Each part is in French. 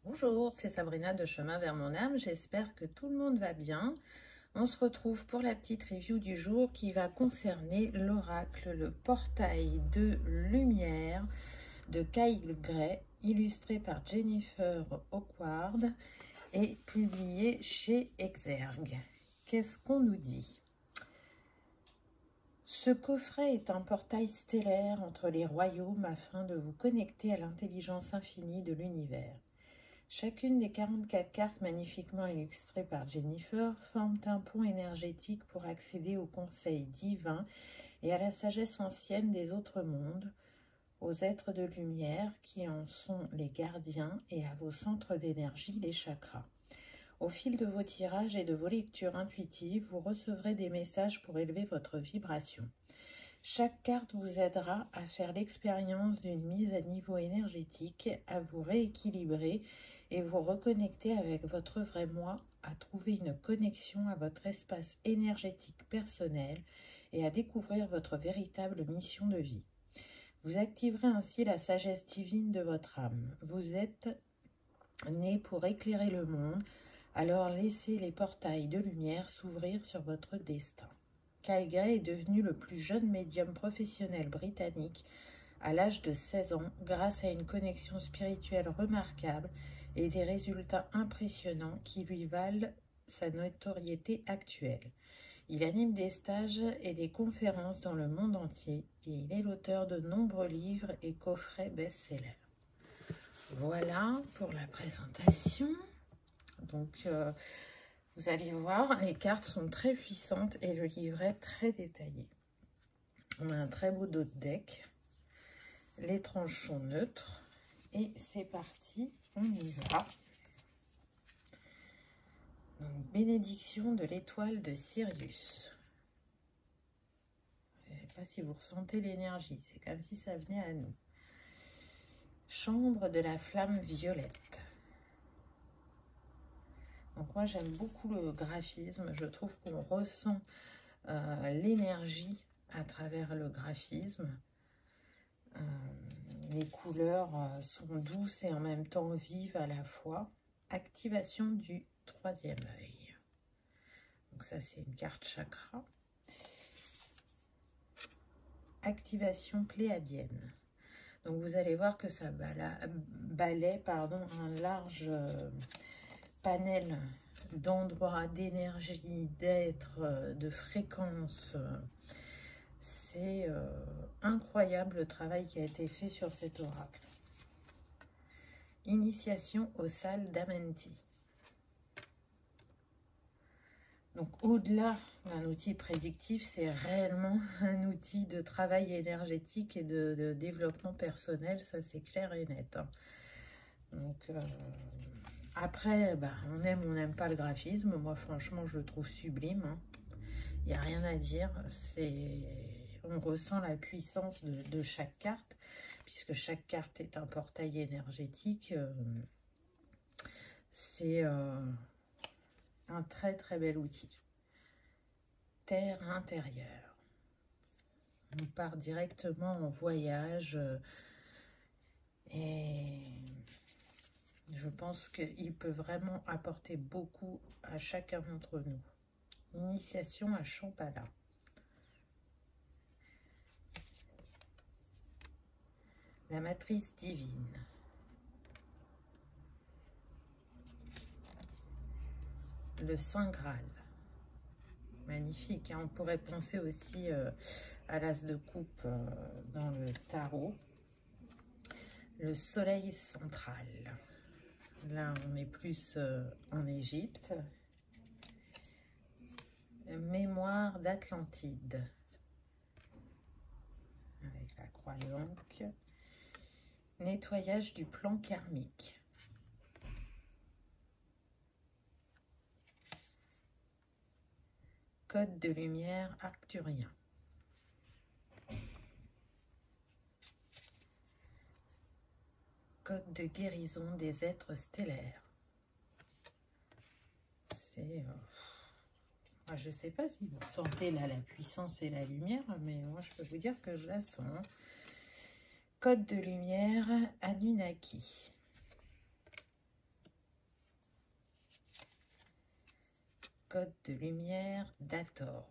Bonjour, c'est Sabrina de Chemin vers mon âme. J'espère que tout le monde va bien. On se retrouve pour la petite review du jour qui va concerner l'oracle, le portail de lumière de Kyle Gray, illustré par Jennifer Hawkward et publié chez Exergue. Qu'est-ce qu'on nous dit? Ce coffret est un portail stellaire entre les royaumes afin de vous connecter à l'intelligence infinie de l'univers. Chacune des 44 cartes magnifiquement illustrées par Jennifer forment un pont énergétique pour accéder aux conseils divins et à la sagesse ancienne des autres mondes, aux êtres de lumière qui en sont les gardiens et à vos centres d'énergie, les chakras. Au fil de vos tirages et de vos lectures intuitives, vous recevrez des messages pour élever votre vibration. Chaque carte vous aidera à faire l'expérience d'une mise à niveau énergétique, à vous rééquilibrer et vous reconnecter avec votre vrai moi, à trouver une connexion à votre espace énergétique personnel et à découvrir votre véritable mission de vie. Vous activerez ainsi la sagesse divine de votre âme. Vous êtes né pour éclairer le monde, alors laissez les portails de lumière s'ouvrir sur votre destin. Kyle Gray est devenu le plus jeune médium professionnel britannique à l'âge de 16 ans grâce à une connexion spirituelle remarquable et des résultats impressionnants qui lui valent sa notoriété actuelle. Il anime des stages et des conférences dans le monde entier et il est l'auteur de nombreux livres et coffrets best-sellers. Voilà pour la présentation. Donc, vous allez voir, les cartes sont très puissantes et le livret très détaillé. On a un très beau dos de deck. Les tranches sont neutres. Et c'est parti, on y va. Donc, bénédiction de l'étoile de Sirius. Je ne sais pas si vous ressentez l'énergie, c'est comme si ça venait à nous. Chambre de la flamme violette. Donc moi j'aime beaucoup le graphisme, je trouve qu'on ressent l'énergie à travers le graphisme. Les couleurs sont douces et en même temps vives à la fois. Activation du troisième œil. Donc ça c'est une carte chakra. Activation pléiadienne. Donc vous allez voir que ça balaie un large panel d'endroits, d'énergie, d'être, de fréquences. C'est incroyable le travail qui a été fait sur cet oracle. Initiation aux salles d'Amenti. Donc au-delà d'un outil prédictif, c'est réellement un outil de travail énergétique et de développement personnel, ça c'est clair et net. Hein. Donc après, on aime ou on n'aime pas le graphisme. Moi, franchement, je le trouve sublime. Hein. Il n'y a rien à dire. On ressent la puissance de chaque carte, puisque chaque carte est un portail énergétique. C'est un très très bel outil. Terre intérieure. On part directement en voyage et je pense qu'il peut vraiment apporter beaucoup à chacun d'entre nous. Initiation à Shambhala. La matrice divine. Le Saint Graal. Magnifique. Hein, on pourrait penser aussi à l'as de coupe dans le tarot. Le soleil central. Là, on est plus en Égypte. Mémoire d'Atlantide. Avec la croix blanche. Nettoyage du plan karmique. Code de lumière arcturien. Code de guérison des êtres stellaires. C'est... je ne sais pas si vous ressentez là la puissance et la lumière, mais moi je peux vous dire que je la sens. Code de lumière Anunnaki. Code de lumière d'Hathor.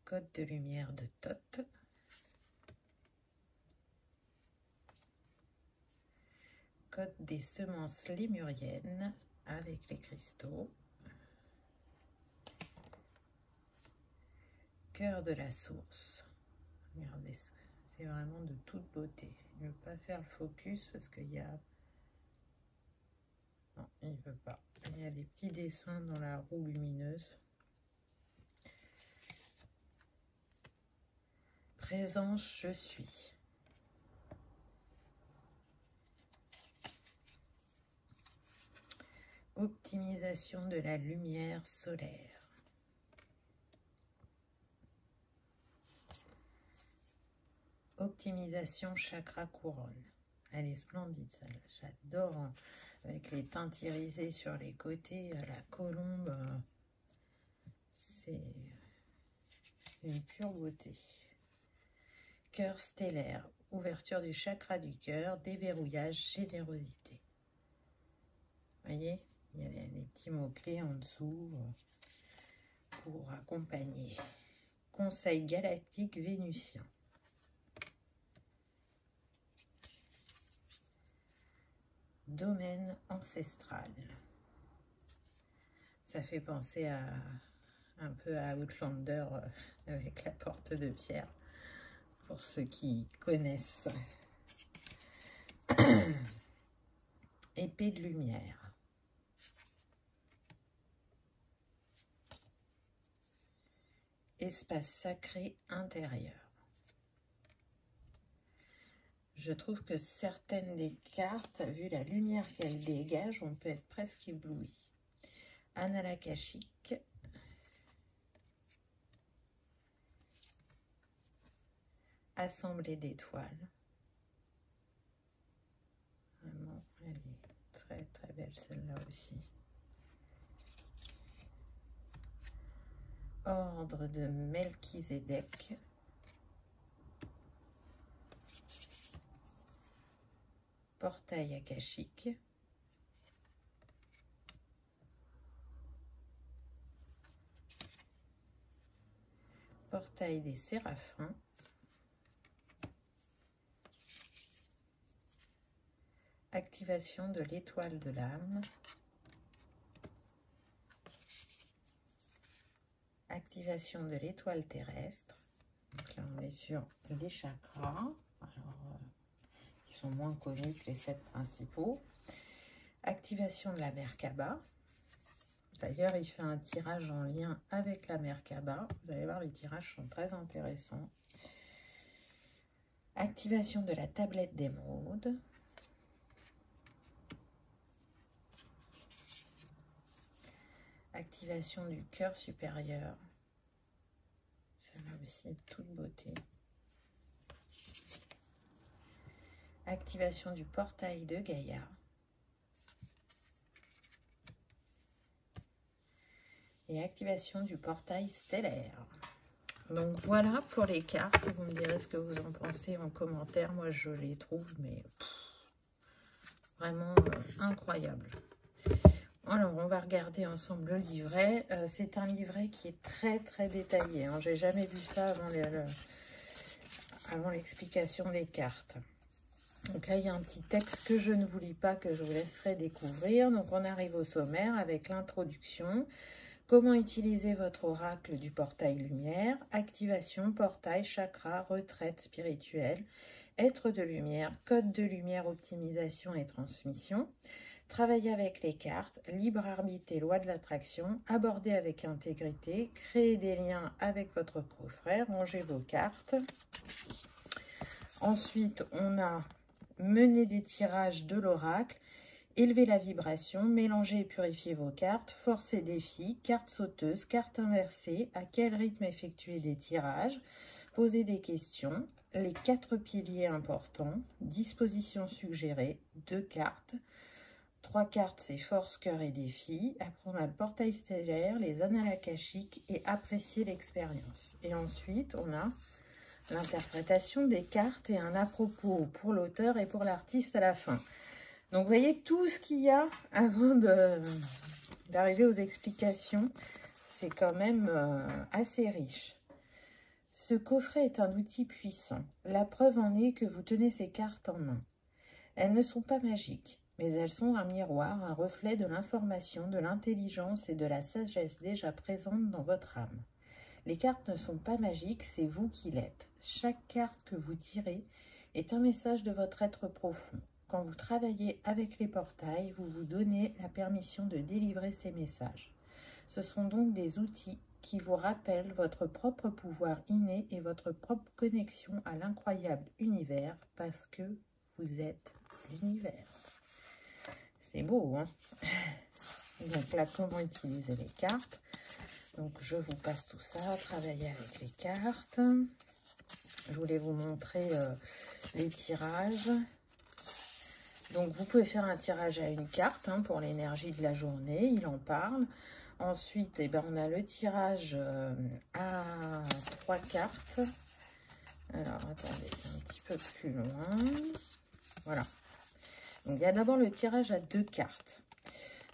Code de lumière de Thoth. Code des semences lémuriennes avec les cristaux. Cœur de la source. Regardez ça, c'est vraiment de toute beauté. Il ne veut pas faire le focus parce qu'il y a... Non, il ne veut pas. Il y a des petits dessins dans la roue lumineuse. Présence, je suis. Optimisation de la lumière solaire. Optimisation chakra couronne. Elle est splendide, celle-là. J'adore, avec les teintes irisées sur les côtés, la colombe. C'est une pure beauté. Cœur stellaire. Ouverture du chakra du cœur, déverrouillage, générosité. Vous voyez, il y a des petits mots-clés en dessous pour accompagner. Conseil galactique vénusien. Domaine ancestral. Ça fait penser à un peu à Outlander avec la porte de pierre, pour ceux qui connaissent. Épée de lumière. Espace sacré intérieur. Je trouve que certaines des cartes, vu la lumière qu'elles dégagent, on peut être presque ébloui. Annales akashiques. Assemblée d'étoiles. Vraiment, elle est très très belle celle-là aussi. Ordre de Melchizedek. Portail akashique. Portail des séraphins. Activation de l'étoile de l'âme. Activation de l'étoile terrestre. Donc là, on est sur les chakras. Alors, qui sont moins connus que les 7 principaux. Activation de la Merkaba. D'ailleurs, il fait un tirage en lien avec la Merkaba. Vous allez voir, les tirages sont très intéressants. Activation de la tablette d'émeraude. Activation du cœur supérieur. Celle-là aussi, toute beauté. Activation du portail de Gaïa. Et activation du portail stellaire. Donc voilà pour les cartes. Vous me direz ce que vous en pensez en commentaire. Moi, je les trouve, mais vraiment incroyables. Alors, on va regarder ensemble le livret. C'est un livret qui est très, très détaillé. Hein. J'ai jamais vu ça avant l'explication des cartes. Donc là, il y a un petit texte que je ne vous lis pas, que je vous laisserai découvrir. Donc, on arrive au sommaire avec l'introduction. Comment utiliser votre oracle du portail lumière? Activation, portail, chakra, retraite spirituelle, être de lumière, code de lumière, optimisation et transmission. Travailler avec les cartes, libre arbitre et loi de l'attraction, aborder avec intégrité, créer des liens avec votre confrère, rangez vos cartes. Ensuite, on a mener des tirages de l'oracle, élever la vibration, mélanger et purifier vos cartes, force et défi, carte sauteuse, carte inversée, à quel rythme effectuer des tirages, poser des questions, les 4 piliers importants, disposition suggérée, 2 cartes. 3 cartes, c'est force, cœur et défi. Après, on a le portail stellaire, les annales akashiques et apprécier l'expérience. Et ensuite, on a l'interprétation des cartes et un à propos pour l'auteur et pour l'artiste à la fin. Donc, vous voyez tout ce qu'il y a avant d'arriver aux explications. C'est quand même assez riche. Ce coffret est un outil puissant. La preuve en est que vous tenez ces cartes en main. Elles ne sont pas magiques, mais elles sont un miroir, un reflet de l'information, de l'intelligence et de la sagesse déjà présente dans votre âme. Les cartes ne sont pas magiques, c'est vous qui l'êtes. Chaque carte que vous tirez est un message de votre être profond. Quand vous travaillez avec les portails, vous vous donnez la permission de délivrer ces messages. Ce sont donc des outils qui vous rappellent votre propre pouvoir inné et votre propre connexion à l'incroyable univers parce que vous êtes l'univers. C'est beau, hein? Donc là, comment utiliser les cartes? Donc, je vous passe tout ça, travailler avec les cartes. Je voulais vous montrer les tirages. Donc, vous pouvez faire un tirage à une carte hein, pour l'énergie de la journée. Il en parle. Ensuite, eh ben, on a le tirage à 3 cartes. Alors, attendez, c'est un petit peu plus loin. Voilà. Donc, il y a d'abord le tirage à 2 cartes.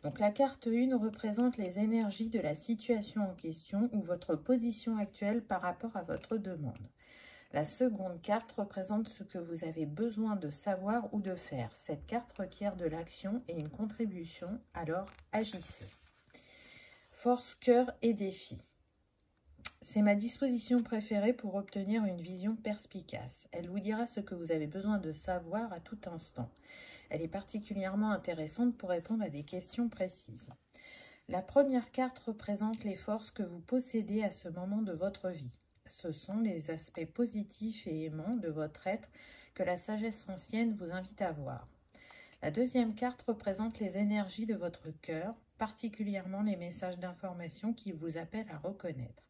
Donc, la carte 1 représente les énergies de la situation en question ou votre position actuelle par rapport à votre demande. La seconde carte représente ce que vous avez besoin de savoir ou de faire. Cette carte requiert de l'action et une contribution, alors agissez. Force, cœur et défi. C'est ma disposition préférée pour obtenir une vision perspicace. Elle vous dira ce que vous avez besoin de savoir à tout instant. Elle est particulièrement intéressante pour répondre à des questions précises. La première carte représente les forces que vous possédez à ce moment de votre vie. Ce sont les aspects positifs et aimants de votre être que la sagesse ancienne vous invite à voir. La deuxième carte représente les énergies de votre cœur, particulièrement les messages d'information qui vous appellent à reconnaître.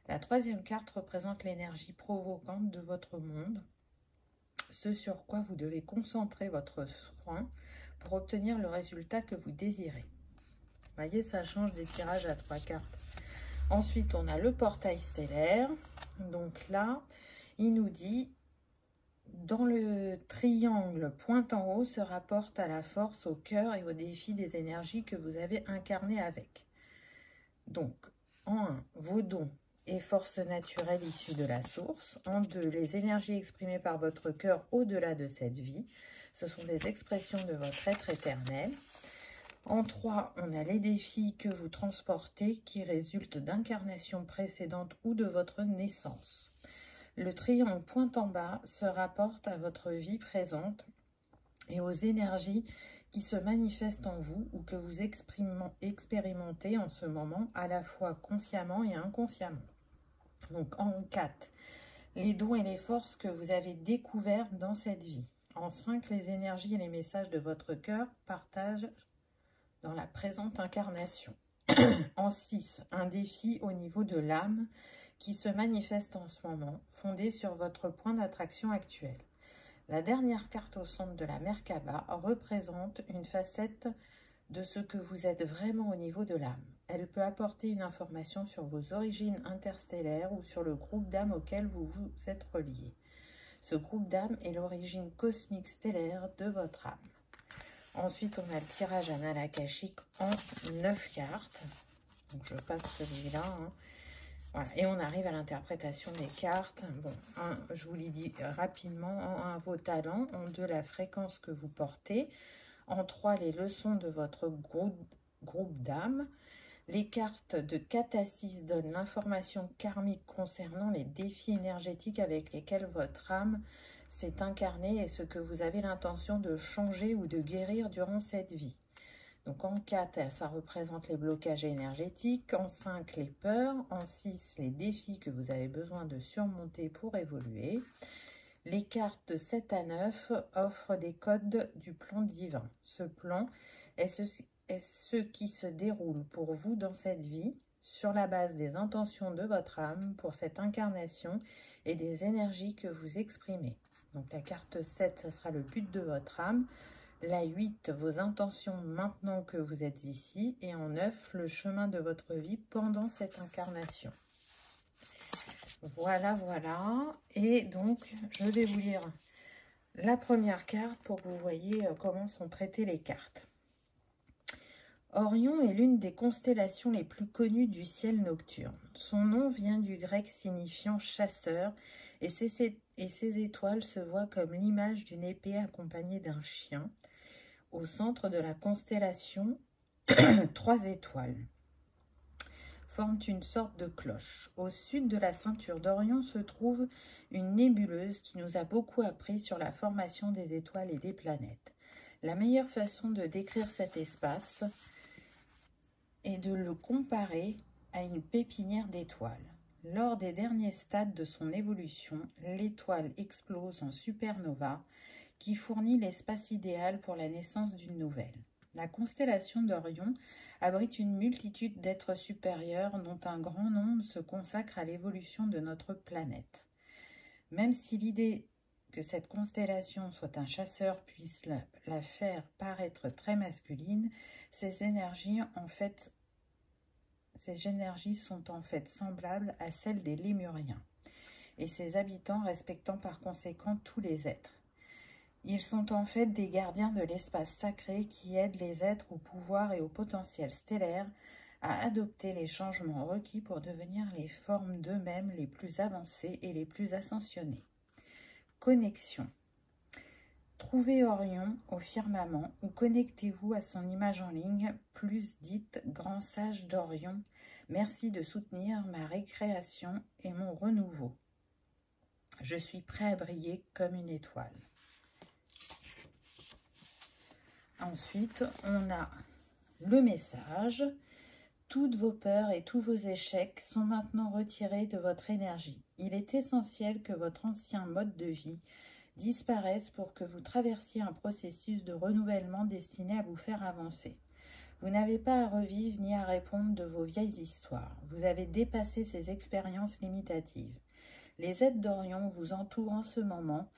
La troisième carte représente l'énergie provocante de votre monde, ce sur quoi vous devez concentrer votre soin pour obtenir le résultat que vous désirez. Vous voyez, ça change des tirages à 3 cartes. Ensuite, on a le portail stellaire. Donc là, il nous dit, dans le triangle pointe en haut se rapporte à la force, au cœur et au défi des énergies que vous avez incarnées avec. Donc, en 1, vos dons et forces naturelles issues de la source. En 2, les énergies exprimées par votre cœur au-delà de cette vie. Ce sont des expressions de votre être éternel. En 3, on a les défis que vous transportez qui résultent d'incarnations précédentes ou de votre naissance. Le triangle pointe en bas se rapporte à votre vie présente et aux énergies qui se manifestent en vous ou que vous expérimentez en ce moment à la fois consciemment et inconsciemment. Donc en 4, les dons et les forces que vous avez découvertes dans cette vie. En 5, les énergies et les messages de votre cœur partagent dans la présente incarnation. En 6, un défi au niveau de l'âme qui se manifeste en ce moment, fondé sur votre point d'attraction actuel. La dernière carte au centre de la Merkaba représente une facette de ce que vous êtes vraiment au niveau de l'âme. Elle peut apporter une information sur vos origines interstellaires ou sur le groupe d'âmes auquel vous vous êtes relié. Ce groupe d'âmes est l'origine cosmique stellaire de votre âme. Ensuite, on a le tirage anal akashique en 9 cartes. Donc, je passe celui-là. Hein. Voilà. Et on arrive à l'interprétation des cartes. Bon, 1, je vous l'ai dit rapidement. En 1, vos talents. En 2, la fréquence que vous portez. En 3, les leçons de votre groupe d'âme. Les cartes de 4 à 6 donnent l'information karmique concernant les défis énergétiques avec lesquels votre âme s'est incarné et ce que vous avez l'intention de changer ou de guérir durant cette vie. Donc en 4, ça représente les blocages énergétiques. En 5, les peurs. En 6, les défis que vous avez besoin de surmonter pour évoluer. Les cartes 7 à 9 offrent des codes du plan divin. Ce plan est ce qui se déroule pour vous dans cette vie, sur la base des intentions de votre âme pour cette incarnation et des énergies que vous exprimez. Donc la carte 7, ça sera le but de votre âme. La 8, vos intentions maintenant que vous êtes ici. Et en 9, le chemin de votre vie pendant cette incarnation. Voilà, voilà. Et donc, je vais vous lire la première carte pour que vous voyez comment sont traitées les cartes. Orion est l'une des constellations les plus connues du ciel nocturne. Son nom vient du grec signifiant chasseur et ses étoiles se voient comme l'image d'une épée accompagnée d'un chien. Au centre de la constellation, 3 étoiles forment une sorte de cloche. Au sud de la ceinture d'Orion se trouve une nébuleuse qui nous a beaucoup appris sur la formation des étoiles et des planètes. La meilleure façon de décrire cet espace est de le comparer à une pépinière d'étoiles. Lors des derniers stades de son évolution, l'étoile explose en supernova qui fournit l'espace idéal pour la naissance d'une nouvelle. La constellation d'Orion abrite une multitude d'êtres supérieurs dont un grand nombre se consacre à l'évolution de notre planète. Même si l'idée que cette constellation soit un chasseur puisse la faire paraître très masculine, ces énergies sont en fait semblables à celles des Lémuriens, et ses habitants respectant par conséquent tous les êtres. Ils sont en fait des gardiens de l'espace sacré qui aident les êtres au pouvoir et au potentiel stellaire à adopter les changements requis pour devenir les formes d'eux-mêmes les plus avancées et les plus ascensionnées. Connexion. Trouvez Orion au firmament ou connectez-vous à son image en ligne, plus dite Grand Sage d'Orion. Merci de soutenir ma récréation et mon renouveau. Je suis prêt à briller comme une étoile. Ensuite, on a le message. Toutes vos peurs et tous vos échecs sont maintenant retirés de votre énergie. Il est essentiel que votre ancien mode de vie disparaisse pour que vous traversiez un processus de renouvellement destiné à vous faire avancer. Vous n'avez pas à revivre ni à répondre de vos vieilles histoires. Vous avez dépassé ces expériences limitatives. Les êtres d'Orion vous entourent en ce moment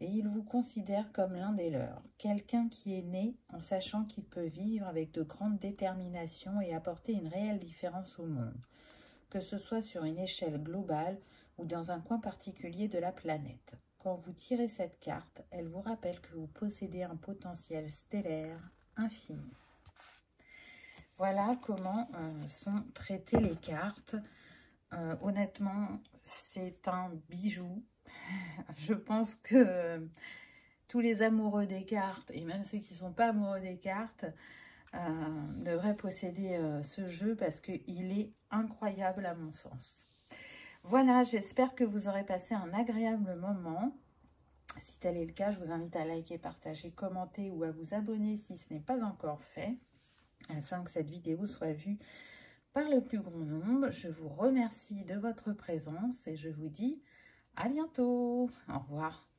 et ils vous considèrent comme l'un des leurs, quelqu'un qui est né en sachant qu'il peut vivre avec de grandes déterminations et apporter une réelle différence au monde, que ce soit sur une échelle globale ou dans un coin particulier de la planète. Quand vous tirez cette carte, elle vous rappelle que vous possédez un potentiel stellaire infini. Voilà comment sont traitées les cartes. Honnêtement, c'est un bijou. Je pense que tous les amoureux des cartes, et même ceux qui ne sont pas amoureux des cartes, devraient posséder ce jeu parce qu'il est incroyable à mon sens. Voilà, j'espère que vous aurez passé un agréable moment. Si tel est le cas, je vous invite à liker, partager, commenter ou à vous abonner si ce n'est pas encore fait, afin que cette vidéo soit vue par le plus grand nombre. Je vous remercie de votre présence et je vous dis à bientôt. Au revoir.